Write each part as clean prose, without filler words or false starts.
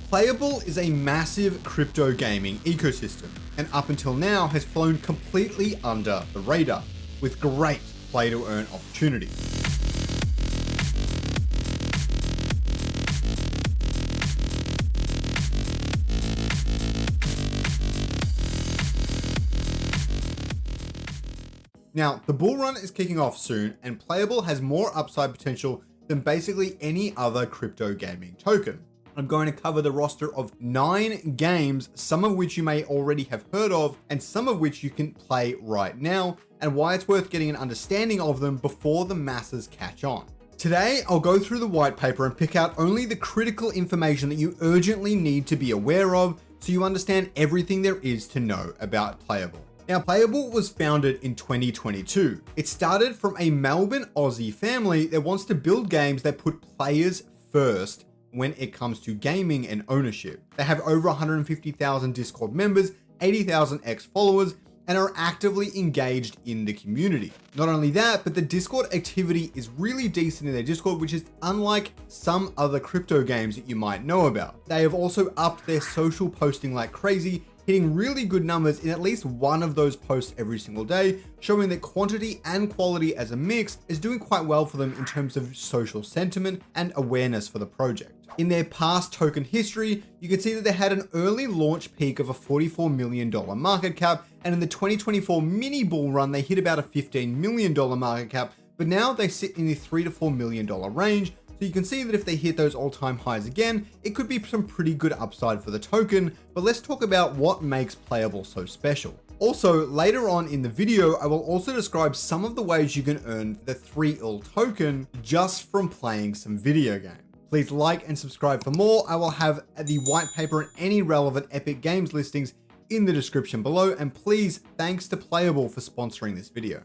Playable is a massive crypto gaming ecosystem, and up until now has flown completely under the radar, with great play-to-earn opportunities. Now, the bull run is kicking off soon, and Playable has more upside potential than basically any other crypto gaming token. I'm going to cover the roster of 9 games, some of which you may already have heard of, and some of which you can play right now, and why it's worth getting an understanding of them before the masses catch on. Today, I'll go through the white paper and pick out only the critical information that you urgently need to be aware of so you understand everything there is to know about Playable. Now, Playable was founded in 2022. It started from a Melbourne Aussie family that wants to build games that put players first when it comes to gaming and ownership. They have over 150,000 Discord members, 80,000 X followers, and are actively engaged in the community. Not only that, but the Discord activity is really decent in their Discord, which is unlike some other crypto games that you might know about. They have also upped their social posting like crazy, hitting really good numbers in at least one of those posts every single day, showing that quantity and quality as a mix is doing quite well for them in terms of social sentiment and awareness for the project. In their past token history, you can see that they had an early launch peak of a $44 million market cap, and in the 2024 mini bull run, they hit about a $15 million market cap, but now they sit in the $3 to $4 million range. So you can see that if they hit those all-time highs again, it could be some pretty good upside for the token, but let's talk about what makes Playable so special. Also, later on in the video, I will also describe some of the ways you can earn the Playa3ull token just from playing some video games. Please like and subscribe for more. I will have the white paper and any relevant Epic Games listings in the description below, and please, thanks to Playable for sponsoring this video.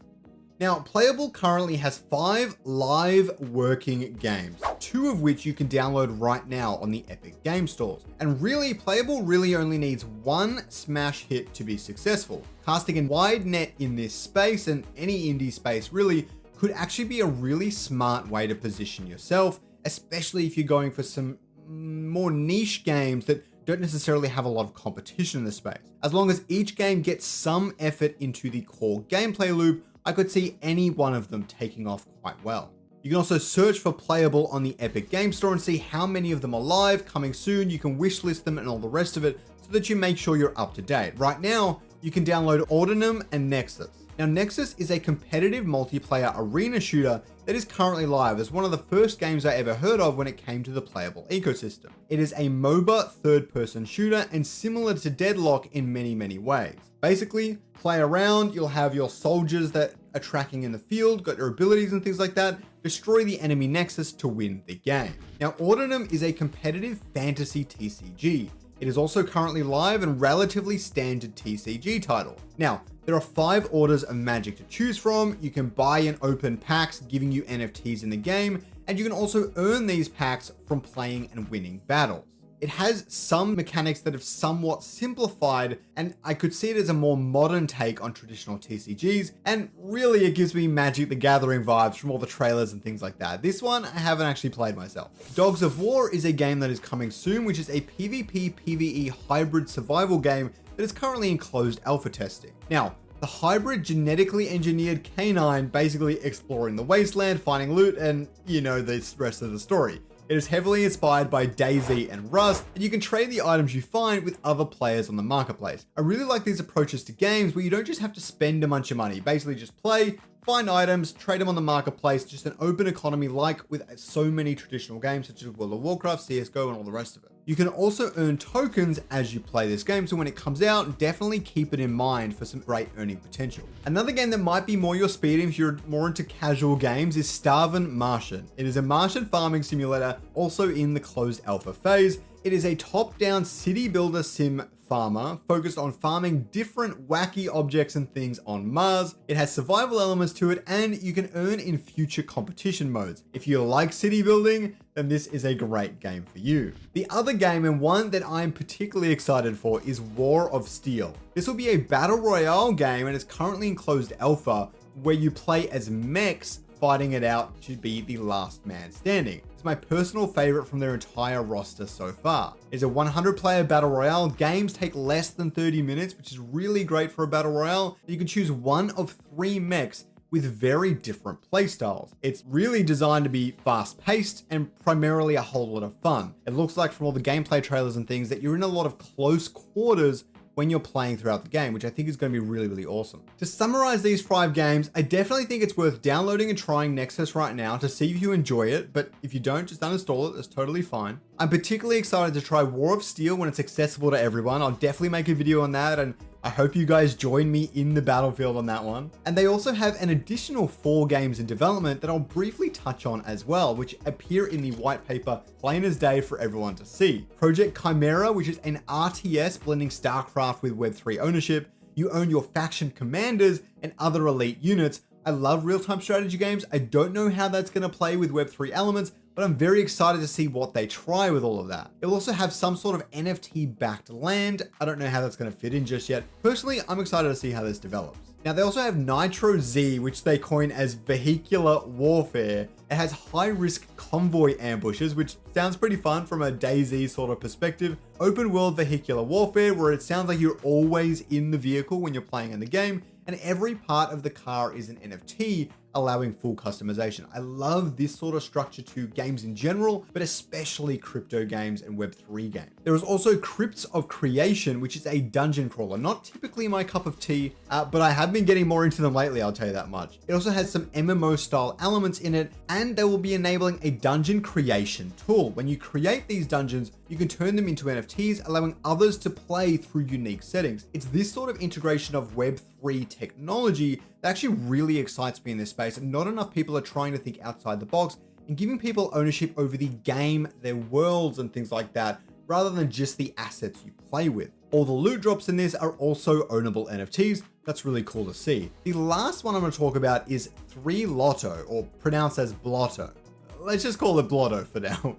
Now, Playable currently has 5 live working games, 2 of which you can download right now on the Epic Game Stores. And really, Playable really only needs 1 smash hit to be successful. Casting a wide net in this space, and any indie space really, could actually be a really smart way to position yourself, especially if you're going for some more niche games that don't necessarily have a lot of competition in the space. As long as each game gets some effort into the core gameplay loop, I could see any one of them taking off quite well. You can also search for Playable on the Epic Game Store and see how many of them are live, coming soon. You can wishlist them and all the rest of it so that you make sure you're up to date. Right now, you can download Ordinem and Nexus. Now, Nexus is a competitive multiplayer arena shooter that is currently live as one of the first games I ever heard of when it came to the Playable ecosystem. It is a MOBA third-person shooter and similar to Deadlock in many, many ways. Basically, play around, you'll have your soldiers that are tracking in the field, got your abilities and things like that, destroy the enemy Nexus to win the game. Now, Ordinem is a competitive fantasy TCG. It is also currently live and relatively standard TCG title. Now, there are 5 orders of magic to choose from. You can buy and open packs, giving you NFTs in the game, and you can also earn these packs from playing and winning battles. It has some mechanics that have somewhat simplified, and I could see it as a more modern take on traditional TCGs, and really it gives me Magic the Gathering vibes from all the trailers and things like that. This one I haven't actually played myself. Dogs of War is a game that is coming soon, which is a PvP/PvE hybrid survival game that is currently in closed alpha testing. Now, the hybrid genetically engineered canine basically exploring the wasteland, finding loot, and you know the rest of the story. It is heavily inspired by DayZ and Rust, and you can trade the items you find with other players on the marketplace. I really like these approaches to games where you don't just have to spend a bunch of money, basically just play, find items, trade them on the marketplace, just an open economy like with so many traditional games such as World of Warcraft, CSGO, and all the rest of it. You can also earn tokens as you play this game, so when it comes out, definitely keep it in mind for some great earning potential. Another game that might be more your speed if you're more into casual games is Starvin Martian. It is a Martian farming simulator, also in the closed alpha phase. It is a top-down city builder sim farmer focused on farming different wacky objects and things on Mars. It has survival elements to it, and you can earn in future competition modes. If you like city building, then this is a great game for you. The other game, and one that I'm particularly excited for, is War of Steel. This will be a battle royale game and it's currently in closed alpha where you play as mechs fighting it out to be the last man standing. It's my personal favorite from their entire roster so far. It's a 100-player battle royale. Games take less than 30 minutes, which is really great for a battle royale. You can choose one of 3 mechs with very different playstyles. It's really designed to be fast-paced and primarily a whole lot of fun. It looks like from all the gameplay trailers and things that you're in a lot of close quarters when you're playing throughout the game, which I think is going to be really, really awesome. To summarize these 5 games, I definitely think it's worth downloading and trying Nexus right now to see if you enjoy it, but if you don't, just uninstall it, that's totally fine. I'm particularly excited to try War of Steel when it's accessible to everyone. I'll definitely make a video on that, and I hope you guys join me in the battlefield on that one. And they also have an additional 4 games in development that I'll briefly touch on as well, which appear in the white paper plain as day for everyone to see. Project Chimera, which is an RTS blending StarCraft with Web3 ownership. You own your faction commanders and other elite units. I love real-time strategy games. I don't know how that's going to play with Web3 elements, but I'm very excited to see what they try with all of that. It'll also have some sort of NFT-backed land. I don't know how that's going to fit in just yet. Personally, I'm excited to see how this develops. Now, they also have Nitro Z, which they coin as vehicular warfare. It has high-risk convoy ambushes, which sounds pretty fun from a DayZ sort of perspective. Open world vehicular warfare, where it sounds like you're always in the vehicle when you're playing in the game, and every part of the car is an NFT, allowing full customization. I love this sort of structure to games in general, but especially crypto games and Web3 games. There is also Crypts of Creation, which is a dungeon crawler. Not typically my cup of tea, but I have been getting more into them lately, I'll tell you that much. It also has some MMO style elements in it, and they will be enabling a dungeon creation tool. When you create these dungeons, you can turn them into NFTs, allowing others to play through unique settings. It's this sort of integration of Web3 technology that actually really excites me in this space, and not enough people are trying to think outside the box and giving people ownership over the game, their worlds and things like that, rather than just the assets you play with. All the loot drops in this are also ownable NFTs. That's really cool to see. The last one I'm going to talk about is 3Lotto, or pronounced as Blotto. Let's just call it Blotto for now.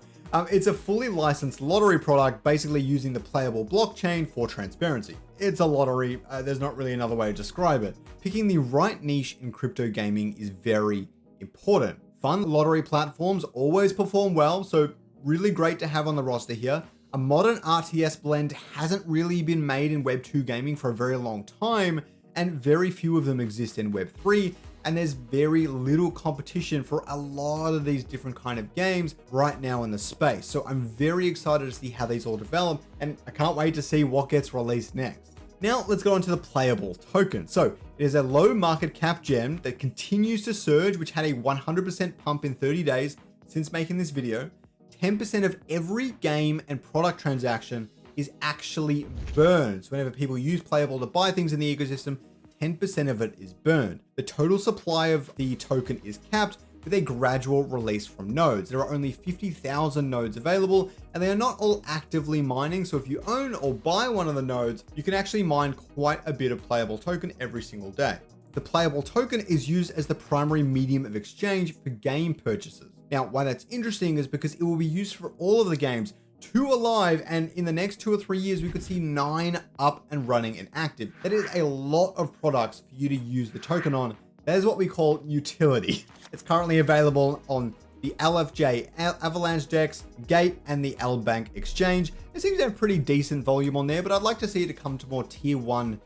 It's a fully licensed lottery product, basically using the Playable blockchain for transparency. It's a lottery, there's not really another way to describe it. Picking the right niche in crypto gaming is very important. Fun lottery platforms always perform well, so really great to have on the roster here. A modern RTS blend hasn't really been made in Web 2 gaming for a very long time, and very few of them exist in Web 3. And there's very little competition for a lot of these different kind of games right now in the space. So I'm very excited to see how these all develop, and I can't wait to see what gets released next. Now let's go on to the Playable token. So it is a low market cap gem that continues to surge, which had a 100% pump in 30 days since making this video. 10% of every game and product transaction is actually burned. So whenever people use Playable to buy things in the ecosystem, 10% of it is burned. The total supply of the token is capped with a gradual release from nodes. There are only 50,000 nodes available, and they are not all actively mining. So if you own or buy one of the nodes, you can actually mine quite a bit of Playable token every single day. The Playable token is used as the primary medium of exchange for game purchases. Now, why that's interesting is because it will be used for all of the games 2 are live, and in the next 2 or 3 years, we could see 9 up and running and active. That is a lot of products for you to use the token on. That is what we call utility. It's currently available on the LFJ Avalanche Dex, Gate, and the LBank exchange. It seems to have pretty decent volume on there, but I'd like to see it come to more tier 1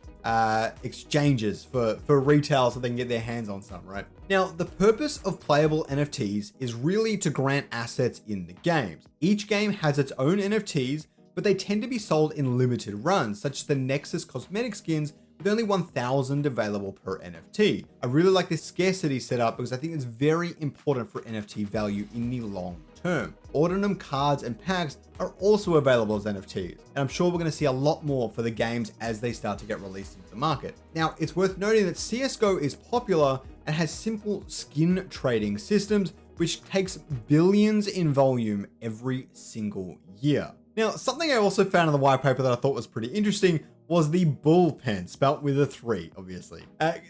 exchanges for retail so they can get their hands on some, right? Now, the purpose of Playable NFTs is really to grant assets in the games. Each game has its own NFTs, but they tend to be sold in limited runs, such as the Nexus cosmetic skins with only 1,000 available per NFT. I really like this scarcity setup because I think it's very important for NFT value in the long term. Ordinem cards and packs are also available as NFTs, and I'm sure we're going to see a lot more for the games as they start to get released into the market. Now, it's worth noting that CSGO is popular and has simple skin trading systems, which takes billions in volume every single year. Now, something I also found in the white paper that I thought was pretty interesting was the bullpen, spelt with a 3, obviously.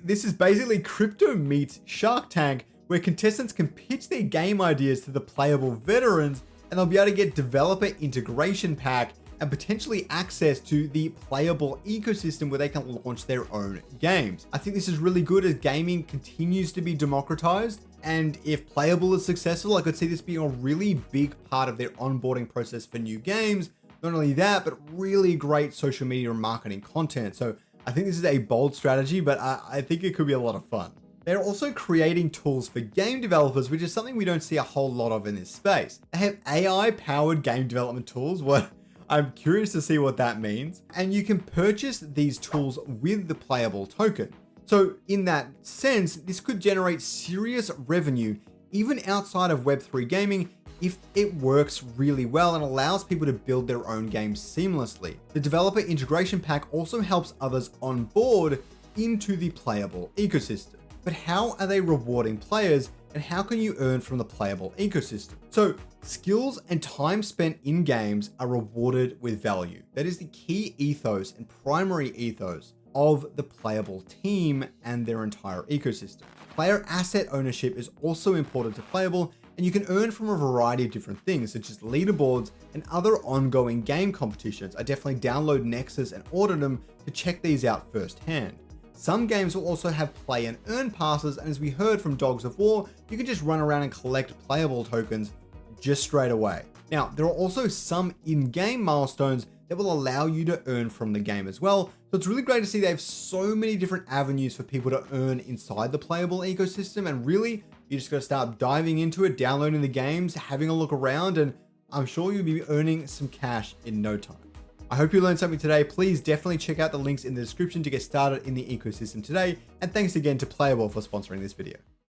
This is basically crypto meets Shark Tank, where contestants can pitch their game ideas to the Playable veterans, and they'll be able to get developer integration pack and potentially access to the Playable ecosystem where they can launch their own games. I think this is really good as gaming continues to be democratized. And if Playable is successful, I could see this being a really big part of their onboarding process for new games. Not only that, but really great social media and marketing content. So I think this is a bold strategy, but I think it could be a lot of fun. They're also creating tools for game developers, which is something we don't see a whole lot of in this space. They have AI-powered game development tools. I'm curious to see what that means. And you can purchase these tools with the Playable token. So in that sense, this could generate serious revenue even outside of Web3 gaming if it works really well and allows people to build their own games seamlessly. The developer integration pack also helps others on board into the Playable ecosystem. But how are they rewarding players, and how can you earn from the Playable ecosystem? So skills and time spent in games are rewarded with value. That is the key ethos and primary ethos of the Playable team and their entire ecosystem. Player asset ownership is also important to Playable, and you can earn from a variety of different things, such as leaderboards and other ongoing game competitions. I definitely download Nexus and Ordinem to check these out firsthand. Some games will also have play and earn passes, and as we heard from Dogs of War, you can just run around and collect Playable tokens just straight away. Now, there are also some in-game milestones that will allow you to earn from the game as well. So it's really great to see they have so many different avenues for people to earn inside the Playable ecosystem, and really, you just gotta start diving into it, downloading the games, having a look around, and I'm sure you'll be earning some cash in no time. I hope you learned something today. Please definitely check out the links in the description to get started in the ecosystem today. And thanks again to Playable for sponsoring this video.